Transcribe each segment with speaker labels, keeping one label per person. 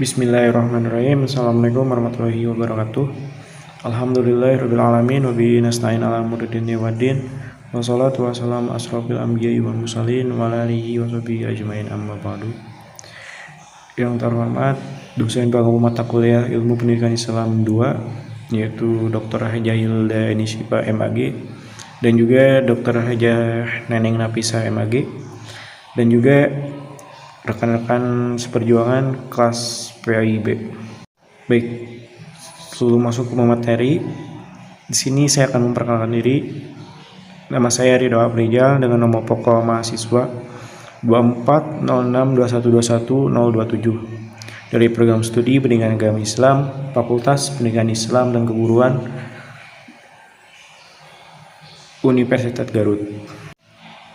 Speaker 1: Bismillahirrahmanirrahim. Assalamualaikum warahmatullahi wabarakatuh. Alhamdulillahirrahmanirrahim. Wabihi nasta'in ala murdin waddin. Wassalatu wassalamu asrofil anbiya'i wal mursalin wa ala alihi wa sahbihi ajmain, amma ba'du. Yang terhormat dosen pengampu mata kuliah Ilmu Pendidikan Islam 2, yaitu Dr. Hajah Hilda Enishifa MAG, dan juga Dr. Hajah Neneng Nafisa MAG, dan juga rekan-rekan seperjuangan kelas PAIB. Baik, sebelum masuk ke materi, di sini saya akan memperkenalkan diri. Nama saya Ridho Afrizal dengan nomor pokok mahasiswa 240621210027 dari program studi Pendidikan Agama Islam, Fakultas Pendidikan Islam dan Keguruan Universitas Garut.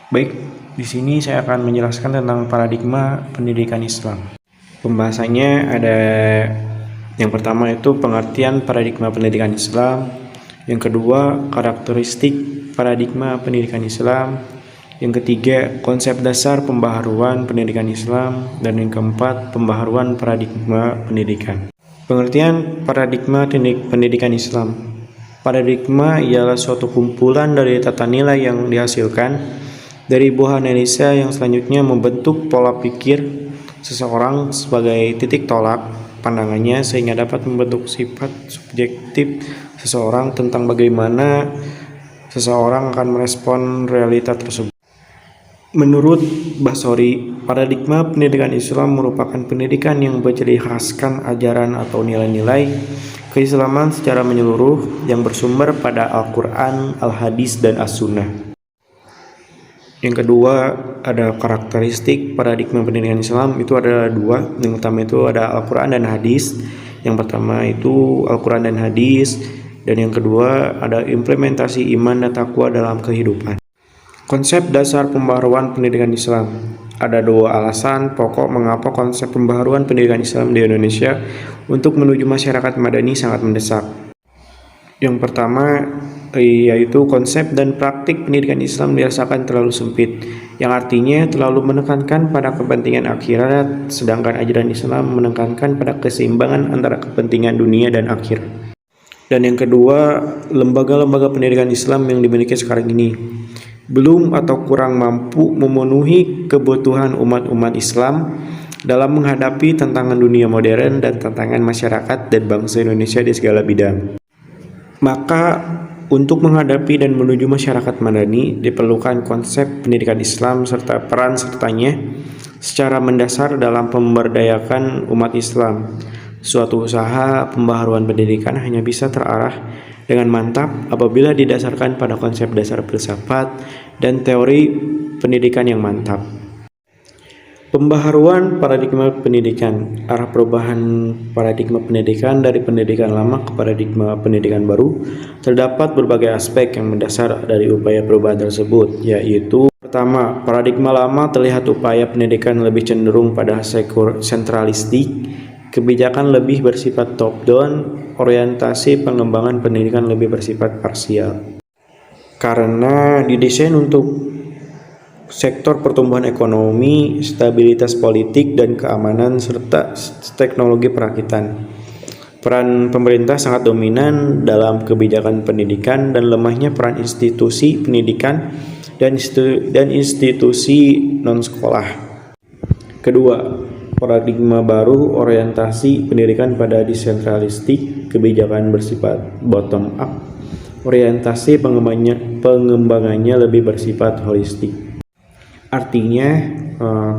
Speaker 1: Baik, di sini saya akan menjelaskan tentang paradigma pendidikan Islam. Pembahasannya ada yang pertama itu pengertian paradigma pendidikan Islam, yang kedua karakteristik paradigma pendidikan Islam, yang ketiga konsep dasar pembaharuan pendidikan Islam, dan yang keempat pembaharuan paradigma pendidikan. Pengertian paradigma pendidikan Islam. Paradigma ialah suatu kumpulan dari tata nilai yang dihasilkan dari buah analisa yang selanjutnya membentuk pola pikir seseorang sebagai titik tolak pandangannya sehingga dapat membentuk sifat subjektif seseorang tentang bagaimana seseorang akan merespon realita tersebut. Menurut Basori, paradigma pendidikan Islam merupakan pendidikan yang berciri khaskan ajaran atau nilai-nilai keislaman secara menyeluruh yang bersumber pada Al-Quran, Al-Hadis, dan As-Sunnah. Yang kedua, ada karakteristik paradigma pendidikan Islam, itu ada dua. Yang pertama itu ada Al-Quran dan Hadis. Yang pertama itu Al-Quran dan Hadis, dan yang kedua ada implementasi iman dan takwa dalam kehidupan. Konsep dasar pembaharuan pendidikan Islam. Ada dua alasan pokok mengapa konsep pembaharuan pendidikan Islam di Indonesia untuk menuju masyarakat madani sangat mendesak. Yang pertama yaitu konsep dan praktik pendidikan Islam dirasakan terlalu sempit, yang artinya terlalu menekankan pada kepentingan akhirat, sedangkan ajaran Islam menekankan pada keseimbangan antara kepentingan dunia dan akhir. Dan yang kedua, lembaga-lembaga pendidikan Islam yang dimiliki sekarang ini belum atau kurang mampu memenuhi kebutuhan umat-umat Islam dalam menghadapi tantangan dunia modern dan tantangan masyarakat dan bangsa Indonesia di segala bidang. Maka untuk menghadapi dan menuju masyarakat madani diperlukan konsep pendidikan Islam serta peran sertanya secara mendasar dalam pemberdayaan umat Islam. Suatu usaha pembaharuan pendidikan hanya bisa terarah dengan mantap apabila didasarkan pada konsep dasar filsafat dan teori pendidikan yang mantap. Pembaharuan paradigma pendidikan. Arah perubahan paradigma pendidikan dari pendidikan lama ke paradigma pendidikan baru terdapat berbagai aspek yang mendasar dari upaya perubahan tersebut, yaitu pertama, paradigma lama terlihat upaya pendidikan lebih cenderung pada sentralistik, kebijakan lebih bersifat top down, orientasi pengembangan pendidikan lebih bersifat parsial. Karena didesain untuk sektor pertumbuhan ekonomi, stabilitas politik dan keamanan, serta teknologi perakitan. Peran pemerintah sangat dominan dalam kebijakan pendidikan dan lemahnya peran institusi pendidikan dan institusi non-sekolah. Kedua, paradigma baru orientasi pendidikan pada desentralistik, kebijakan bersifat bottom up, orientasi pengembangannya lebih bersifat holistik. Artinya,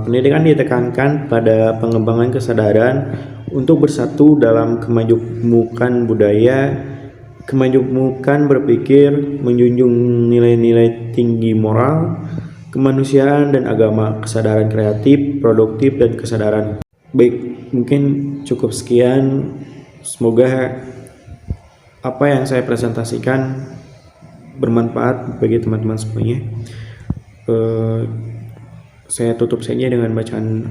Speaker 1: pendidikan ditekankan pada pengembangan kesadaran untuk bersatu dalam kemajemukan budaya, kemajemukan berpikir, menjunjung nilai-nilai tinggi moral, kemanusiaan dan agama, kesadaran kreatif, produktif, dan kesadaran. Baik, mungkin cukup sekian. Semoga apa yang saya presentasikan bermanfaat bagi teman-teman semuanya. Saya tutup saja dengan bacaan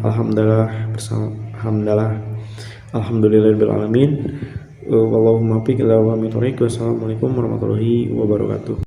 Speaker 1: alhamdulillahirabbil alamin. Wallahumma fiq ila wa mithorik. Wassalamualaikum warahmatullahi wabarakatuh.